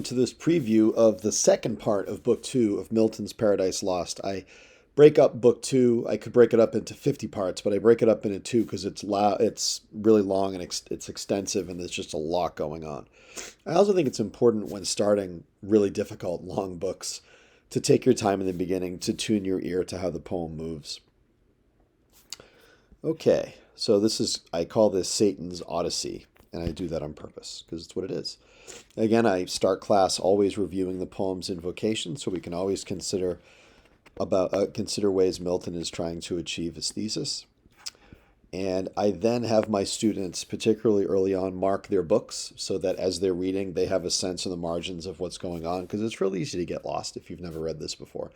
To this preview of the second part of Book Two of Milton's Paradise Lost. I break up Book Two. I could break it up into 50 parts, but I break it up into two because it's really long and it's extensive, and there's just a lot going on. I also think it's important when starting really difficult, long books to take your time in the beginning to tune your ear to how the poem moves. Okay, so I call this Satan's Odyssey, and I do that on purpose because it's what it is. Again, I start class always reviewing the poem's invocation, so we can always consider ways Milton is trying to achieve his thesis. And I then have my students, particularly early on, mark their books so that as they're reading, they have a sense in the margins of what's going on, because it's really easy to get lost if you've never read this before.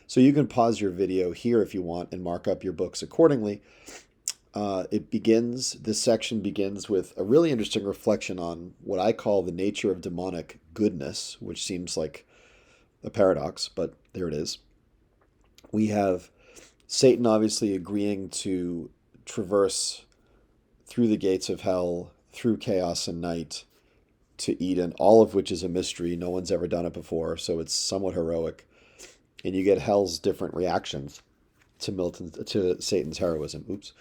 So you can pause your video here if you want and mark up your books accordingly. This section begins with a really interesting reflection on what I call the nature of demonic goodness, which seems like a paradox, but there it is. We have Satan obviously agreeing to traverse through the gates of hell, through chaos and night, to Eden, all of which is a mystery. No one's ever done it before, so it's somewhat heroic. And you get hell's different reactions to Satan's heroism. Oops.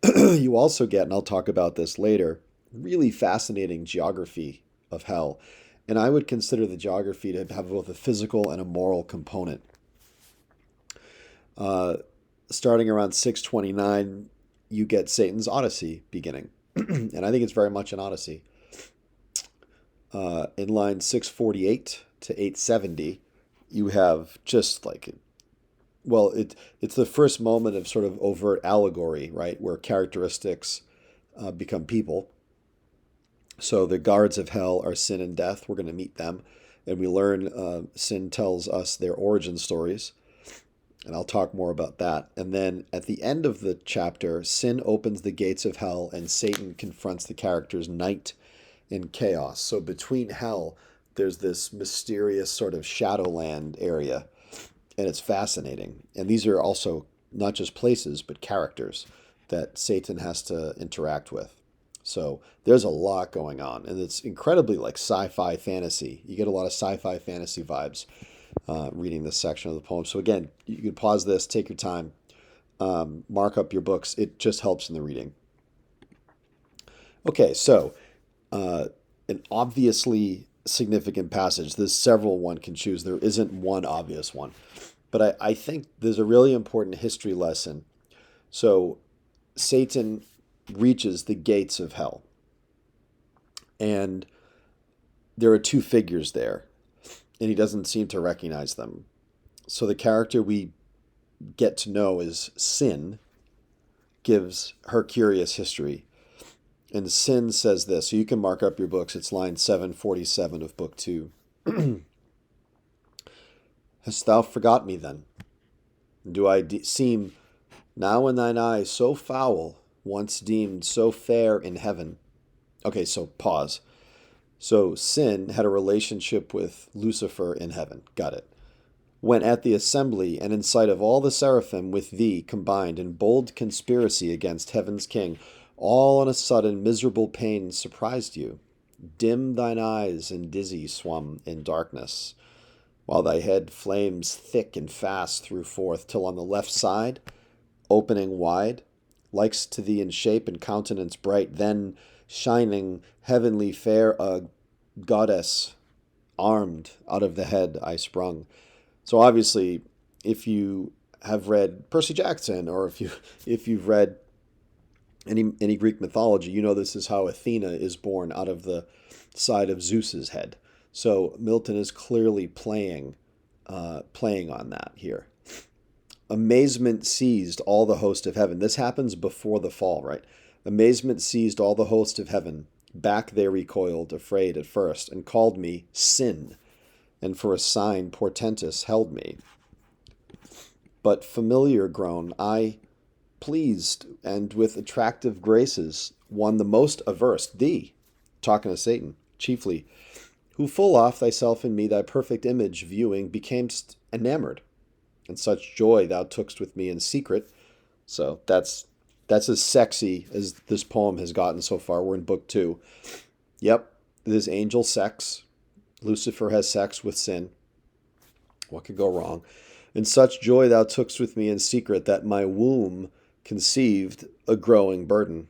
You also get, and I'll talk about this later, really fascinating geography of hell. And I would consider the geography to have both a physical and a moral component. Starting around 629, you get Satan's Odyssey beginning. And I think it's very much an Odyssey. In line 648 to 870, you have just like it's the first moment of sort of overt allegory, right, where characteristics become people. So the guards of hell are sin and death. We're going to meet them, and we learn sin tells us their origin stories, and I'll talk more about that. And then at the end of the chapter, sin opens the gates of hell, and Satan confronts the characters night and chaos. So between hell, there's this mysterious sort of shadowland area. And it's fascinating. And these are also not just places, but characters that Satan has to interact with. So there's a lot going on. And it's incredibly like sci-fi fantasy. You get a lot of sci-fi fantasy vibes reading this section of the poem. So again, you can pause this, take your time, mark up your books. It just helps in the reading. Okay, so an obviously significant passage. There's several one can choose. There isn't one obvious one. But I think there's a really important history lesson. So Satan reaches the gates of hell. And there are two figures there. And he doesn't seem to recognize them. So the character we get to know is Sin, gives her curious history. And Sin says this. So you can mark up your books. It's line 747 of Book 2. Hast thou forgot me then? Do I seem now in thine eyes so foul, once deemed so fair in heaven? Okay, so pause. So Sin had a relationship with Lucifer in heaven. Got it. When at the assembly and in sight of all the seraphim with thee combined in bold conspiracy against heaven's king, all on a sudden miserable pain surprised you. Dim thine eyes and dizzy swum in darkness, while thy head flames thick and fast threw forth, till on the left side, opening wide, likes to thee in shape and countenance bright, then shining heavenly fair, a goddess armed out of the head I sprung. So obviously, if you have read Percy Jackson, or if you've read any Greek mythology, you know this is how Athena is born out of the side of Zeus's head. So Milton is clearly playing on that here. Amazement seized all the host of heaven. This happens before the fall, right? Amazement seized all the host of heaven. Back they recoiled, afraid at first, and called me Sin, and for a sign portentous held me. But familiar grown, I, pleased, and with attractive graces, won the most averse, thee, talking to Satan, chiefly, who full oft thyself in me thy perfect image viewing becamest enamored, and such joy thou tookst with me in secret. So that's as sexy as this poem has gotten so far. We're in book 2. Yep, there's angel sex. Lucifer has sex with sin. What could go wrong? And such joy thou tookst with me in secret, that my womb conceived a growing burden.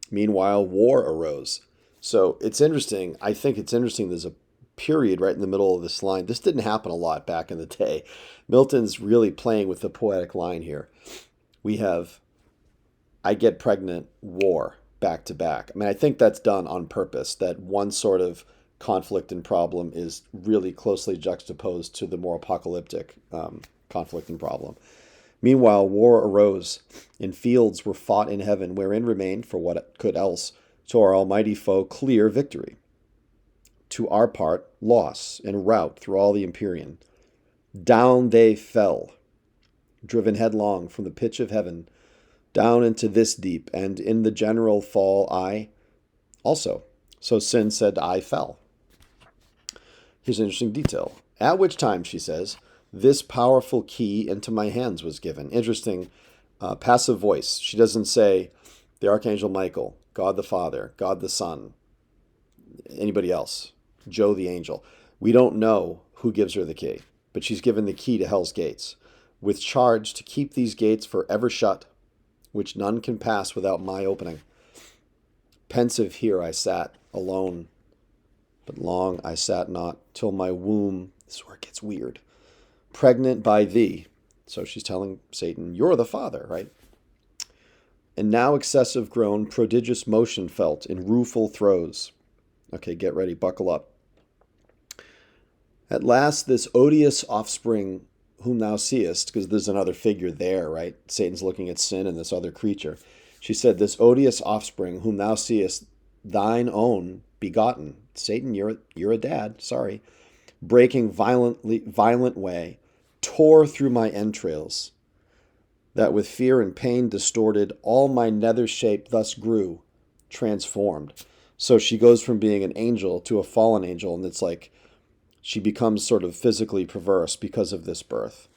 Meanwhile, war arose. So it's interesting. I think it's interesting. There's a period right in the middle of this line. This didn't happen a lot back in the day. Milton's really playing with the poetic line here. We have, I get pregnant, war, back to back. I mean, I think that's done on purpose, that one sort of conflict and problem is really closely juxtaposed to the more apocalyptic conflict and problem. Meanwhile, war arose, and fields were fought in heaven, wherein remained, for what could else, to our almighty foe clear victory. To our part, loss and rout through all the Empyrean. Down they fell, driven headlong from the pitch of heaven, down into this deep, and in the general fall I also. So sin said, I fell. Here's an interesting detail. At which time, she says, this powerful key into my hands was given. Interesting passive voice. She doesn't say the Archangel Michael, God the Father, God the Son, anybody else, Joe the angel. We don't know who gives her the key, but she's given the key to hell's gates, with charge to keep these gates forever shut, which none can pass without my opening. Pensive here I sat, alone, but long I sat not, till my womb, this is where it gets weird, pregnant by thee. So she's telling Satan, you're the father, right? And now excessive grown, prodigious motion felt in rueful throes. Okay, get ready, buckle up. At last this odious offspring whom thou seest, because there's another figure there, right? Satan's looking at sin and this other creature. She said, this odious offspring whom thou seest, thine own begotten. Satan, you're a dad, sorry. Breaking violent way, tore through my entrails, that with fear and pain distorted, all my nether shape thus grew, transformed. So she goes from being an angel to a fallen angel, and it's like she becomes sort of physically perverse because of this birth.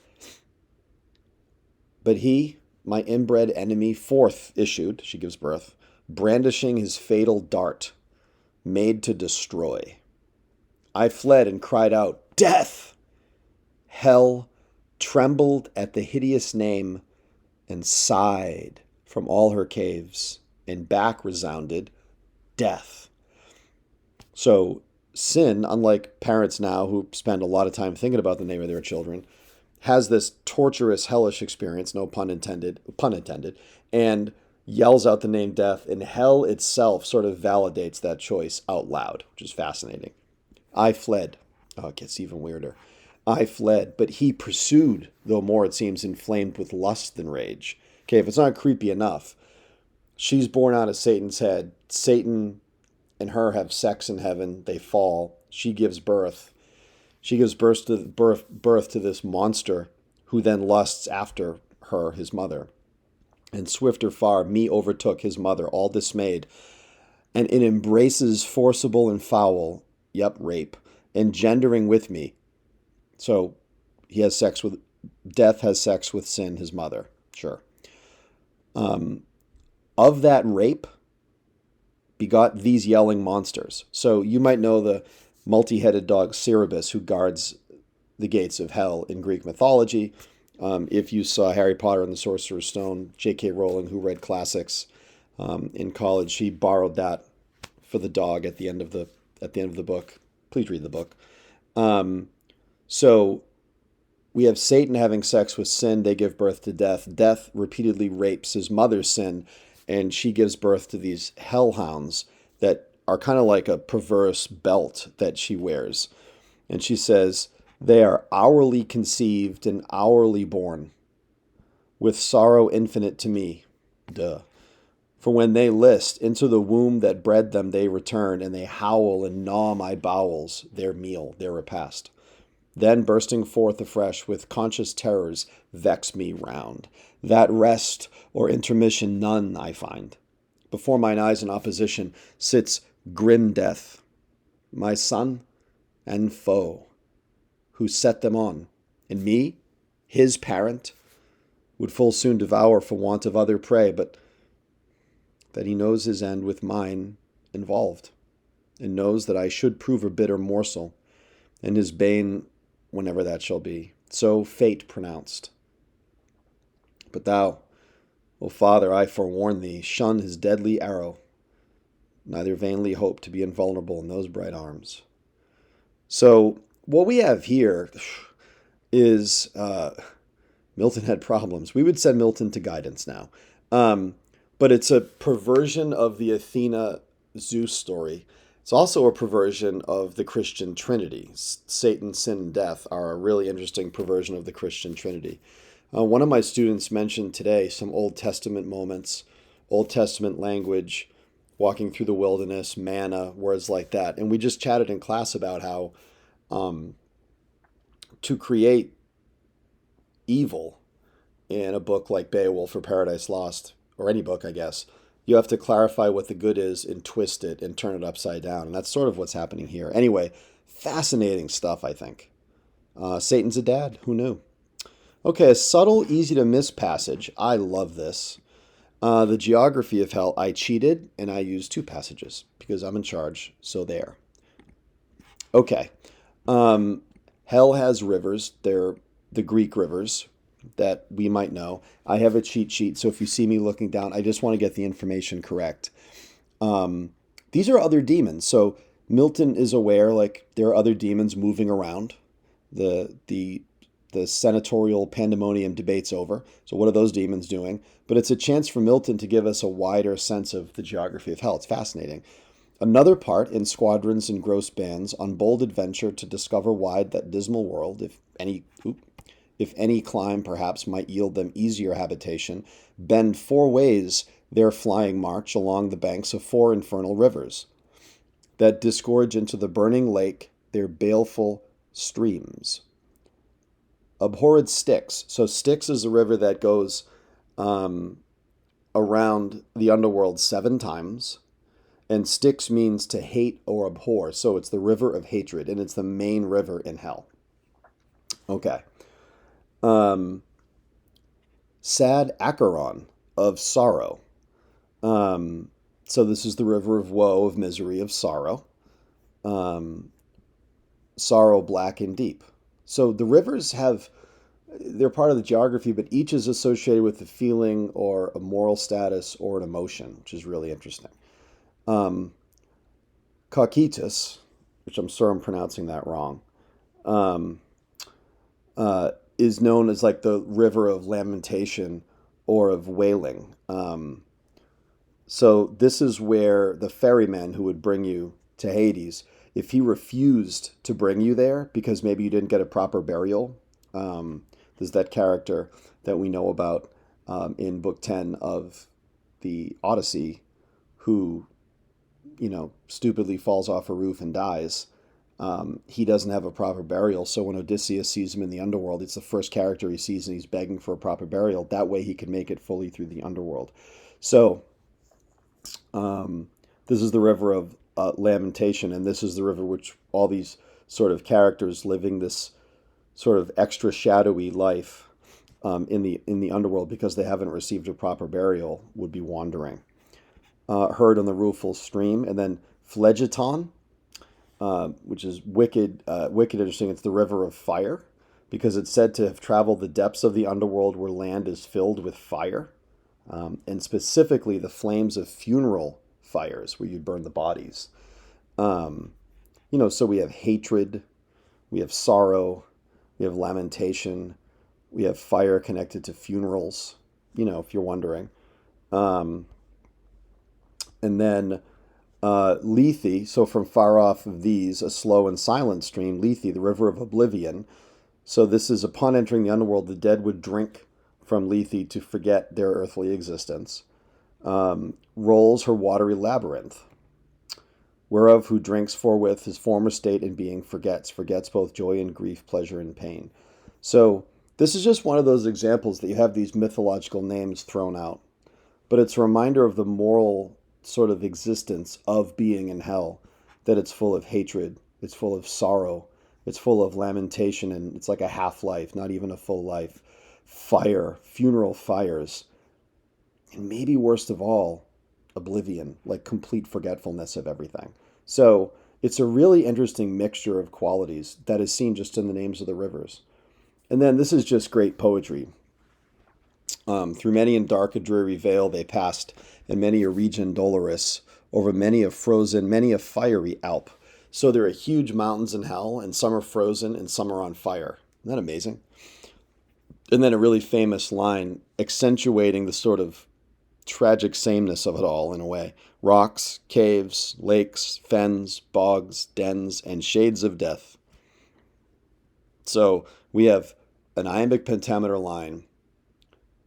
But he, my inbred enemy, forth issued, she gives birth, brandishing his fatal dart, made to destroy. I fled and cried out, death! Hell trembled at the hideous name and sighed from all her caves, and back resounded death. So sin, unlike parents now who spend a lot of time thinking about the name of their children, has this torturous, hellish experience, no pun intended, and yells out the name death, and hell itself sort of validates that choice out loud, which is fascinating. I fled. Oh, it gets even weirder. I fled, but he pursued, though more, it seems, inflamed with lust than rage. Okay, if it's not creepy enough, she's born out of Satan's head. Satan and her have sex in heaven. They fall. She gives birth. She gives birth to this monster who then lusts after her, his mother. And swifter far, me overtook his mother, all dismayed. And in embraces forcible and foul, rape, engendering with me. So he has sex with, death has sex with sin, his mother. Sure. Of that rape begot these yelling monsters. So you might know the multi-headed dog Cerberus who guards the gates of hell in Greek mythology. If you saw Harry Potter and the Sorcerer's Stone, J.K. Rowling, who read classics in college, she borrowed that for the dog at the end of the book. Please read the book. So we have Satan having sex with sin. They give birth to death. Death repeatedly rapes his mother's sin, and she gives birth to these hellhounds that are kind of like a perverse belt that she wears. And she says, they are hourly conceived and hourly born, with sorrow infinite to me. Duh. For when they list, into the womb that bred them they return, and they howl and gnaw my bowels, their meal, their repast. Then bursting forth afresh with conscious terrors vex me round. That rest or intermission none I find. Before mine eyes in opposition sits grim death, my son and foe, who set them on, and me, his parent, would full soon devour for want of other prey, but that he knows his end with mine involved, and knows that I should prove a bitter morsel, and his bane whenever that shall be. So fate pronounced. But thou, O Father, I forewarn thee, shun his deadly arrow, neither vainly hope to be invulnerable in those bright arms. So what we have here is Milton had problems. We would send Milton to guidance now. But it's a perversion of the Athena Zeus story. It's also a perversion of the Christian Trinity. Satan, sin, and death are a really interesting perversion of the Christian Trinity. One of my students mentioned today some Old Testament moments, Old Testament language, walking through the wilderness, manna, words like that. And we just chatted in class about how to create evil in a book like Beowulf or Paradise Lost, or any book, I guess, you have to clarify what the good is and twist it and turn it upside down. And that's sort of what's happening here. Anyway, fascinating stuff, I think. Satan's a dad. Who knew? Okay, a subtle, easy to miss passage. I love this. The geography of hell. I cheated and I used 2 passages because I'm in charge. So there. Okay. Hell has rivers. They're the Greek rivers that we might know. I have a cheat sheet, so if you see me looking down, I just want to get the information correct. These are other demons. So Milton is aware, like, there are other demons moving around. The senatorial pandemonium debate's over. So what are those demons doing? But it's a chance for Milton to give us a wider sense of the geography of hell. It's fascinating. Another part in squadrons and gross bands on bold adventure to discover wide that dismal world, if any climb perhaps might yield them easier habitation, bend 4 ways their flying march along the banks of 4 infernal rivers, that disgorge into the burning lake their baleful streams. Abhorred Styx. So Styx is a river that goes around the underworld 7 times. And Styx means to hate or abhor. So it's the river of hatred, and it's the main river in hell. Okay. Sad Acheron of sorrow. So this is the river of woe, of misery, of sorrow. Sorrow black and deep. So the rivers they're part of the geography, but each is associated with a feeling or a moral status or an emotion, which is really interesting. Cocytus, which I'm sure I'm pronouncing that wrong, is known as like the river of lamentation or of wailing. So this is where the ferryman who would bring you to Hades, if he refused to bring you there because maybe you didn't get a proper burial, there's that character that we know about in Book 10 of the Odyssey who, stupidly falls off a roof and dies. He doesn't have a proper burial, so when Odysseus sees him in the underworld, it's the first character he sees and he's begging for a proper burial. That way he can make it fully through the underworld. So this is the river of lamentation, and this is the river which all these sort of characters living this sort of extra shadowy life in the underworld because they haven't received a proper burial would be wandering. Heard on the rueful stream, and then Phlegeton, which is wicked interesting. It's the river of fire because it's said to have traveled the depths of the underworld where land is filled with fire, and specifically the flames of funeral fires where you'd burn the bodies. So we have hatred, we have sorrow, we have lamentation, we have fire connected to funerals, if you're wondering. And then Lethe, so from far off of these, a slow and silent stream, Lethe, the river of oblivion. So this is upon entering the underworld, the dead would drink from Lethe to forget their earthly existence. Rolls her watery labyrinth, whereof who drinks forthwith his former state and being forgets both joy and grief, pleasure and pain. So this is just one of those examples that you have these mythological names thrown out, but it's a reminder of the moral sort of existence of being in hell, that it's full of hatred, it's full of sorrow, it's full of lamentation, and it's like a half-life, not even a full life. Fire, funeral fires, and maybe worst of all, oblivion, like complete forgetfulness of everything. So It's a really interesting mixture of qualities that is seen just in the names of the rivers. And then this is just great poetry. Through many and dark a dreary vale they passed, and many a region dolorous, over many a frozen, many a fiery Alp. So there are huge mountains in hell, and some are frozen, and some are on fire. Isn't that amazing? And then a really famous line accentuating the sort of tragic sameness of it all in a way. Rocks, caves, lakes, fens, bogs, dens, and shades of death. So we have an iambic pentameter line,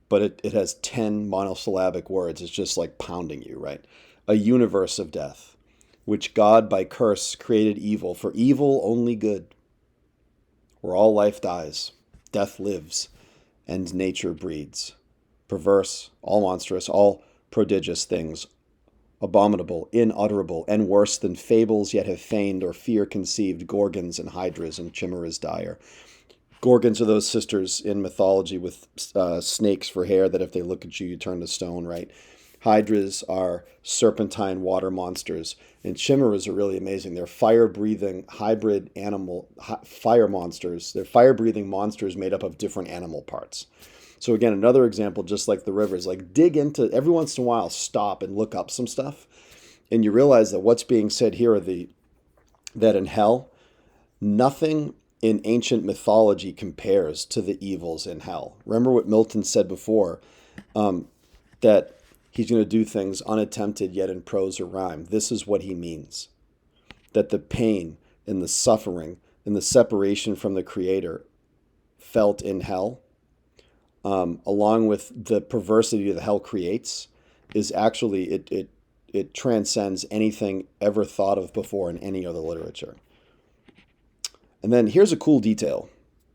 but it has 10 monosyllabic words. It's just like pounding you, right? A universe of death, which God by curse created evil, for evil only good. Where all life dies, death lives, and nature breeds. Perverse, all monstrous, all prodigious things, abominable, inutterable, and worse than fables yet have feigned or fear conceived, gorgons and hydras and chimeras dire. Gorgons are those sisters in mythology with snakes for hair that if they look at you, you turn to stone, right? Hydras are serpentine water monsters, and chimeras are really amazing. They're fire-breathing hybrid fire monsters. They're fire-breathing monsters made up of different animal parts. So again, another example, just like the rivers, like dig into, every once in a while, stop and look up some stuff, and you realize that what's being said here are that in hell, nothing in ancient mythology compares to the evils in hell. Remember what Milton said before, that he's going to do things unattempted yet in prose or rhyme. This is what he means. That the pain and the suffering and the separation from the Creator felt in hell, along with the perversity that hell creates, is actually, it transcends anything ever thought of before in any other literature. And then here's a cool detail.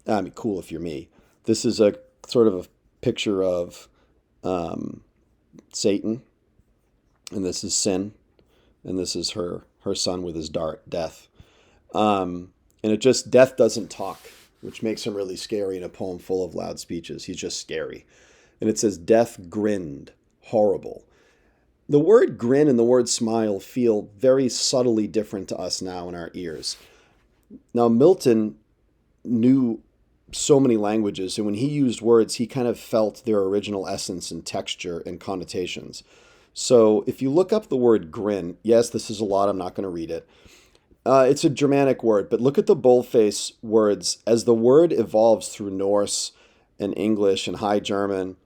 I mean, cool if you're me. This is a sort of a picture of Satan, and this is sin, and this is her son with his dart, death. And death doesn't talk, which makes him really scary in a poem full of loud speeches. He's just scary. And it says, death grinned, horrible. The word grin and the word smile feel very subtly different to us now in our ears. Now, Milton knew so many languages, and when he used words, he kind of felt their original essence and texture and connotations. So if you look up the word grin, yes, this is a lot, I'm not going to read it. It's a Germanic word, but look at the boldface words. As the word evolves through Norse and English and High German,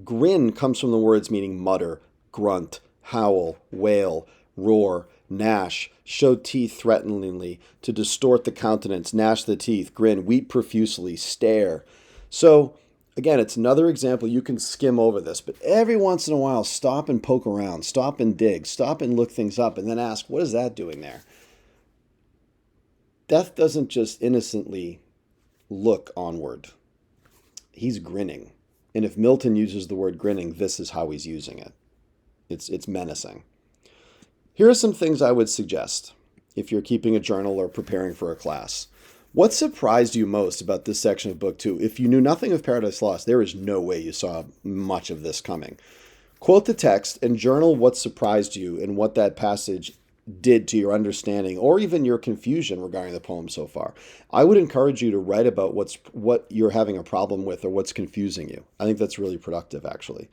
grin comes from the words meaning mutter, grunt, howl, wail, roar, gnash, show teeth threateningly, to distort the countenance, gnash the teeth, grin, weep profusely, stare. So, again, it's another example. You can skim over this, but every once in a while, stop and poke around, stop and dig, stop and look things up, and then ask, what is that doing there? Death doesn't just innocently look onward. He's grinning. And if Milton uses the word grinning, this is how he's using it. It's menacing. Here are some things I would suggest if you're keeping a journal or preparing for a class. What surprised you most about this section of Book 2? If you knew nothing of Paradise Lost, there is no way you saw much of this coming. Quote the text and journal what surprised you and what that passage did to your understanding or even your confusion regarding the poem so far. I would encourage you to write about what you're having a problem with or what's confusing you. I think that's really productive, actually.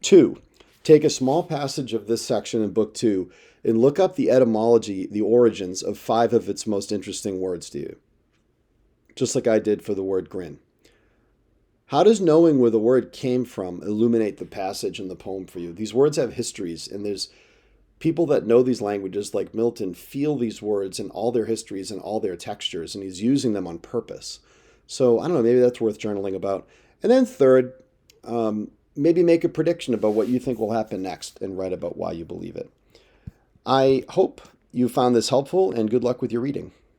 2, take a small passage of this section in Book 2 and look up the etymology, the origins of 5 of its most interesting words to you, just like I did for the word grin. How does knowing where the word came from illuminate the passage and the poem for you? These words have histories, and there's people that know these languages, like Milton, feel these words and all their histories and all their textures, and he's using them on purpose. So, I don't know, maybe that's worth journaling about. And then 3rd, maybe make a prediction about what you think will happen next and write about why you believe it. I hope you found this helpful, and good luck with your reading.